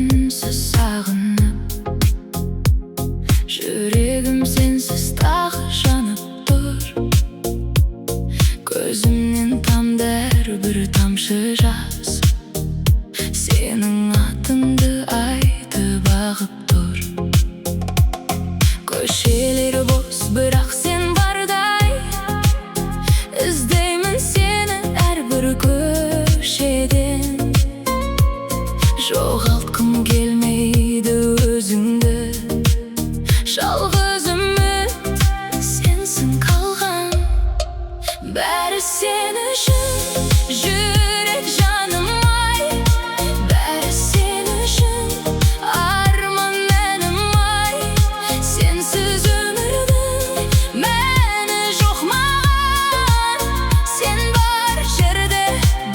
Үнсіз сағынып, жүрегім сенсіз тағы жанып тұр. Көзімнен тамдар бір тамшы жас, сенің атыңды айтып ағып тұр. Көшелер бос, бірақ сен бардай, іздеймін сені әрбір көшеден. Жоғалтқым келмейді өзіңді, жалғыз үміт сенсің қалған. Бәрі сен үшін, жүрек жаным ай, бәрі сен үшін, арман әнім ай. Сенсіз өмірдің мәні жоқ маған, сен бар жерде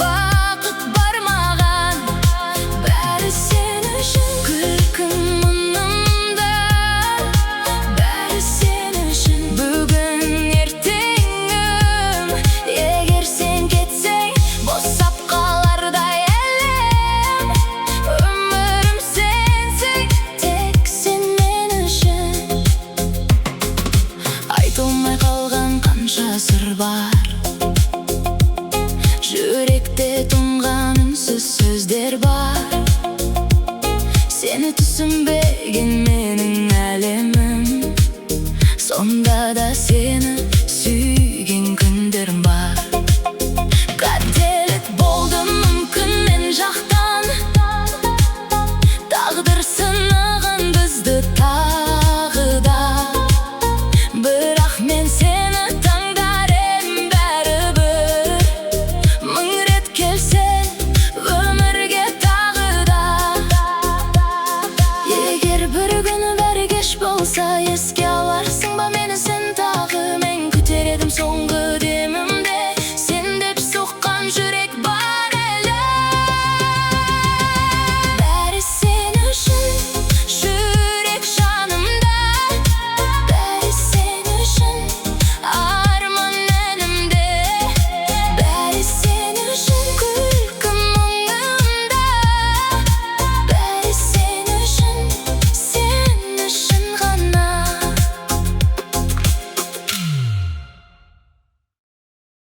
бақыт бар маған. Бәрі сен үшін, күлкің мұнымда, бәрі сен үшін, бүгін ертеңім. Егер сен кетсең, босап қалардай әлем. Өмірім сенсің, тек сен мен үшін. Айтылмай қалған қанша сыр бар, жүректе тұнған үнсіз сөздер бар. Сені түсінбеген менің әлемім, сонда да сені сүй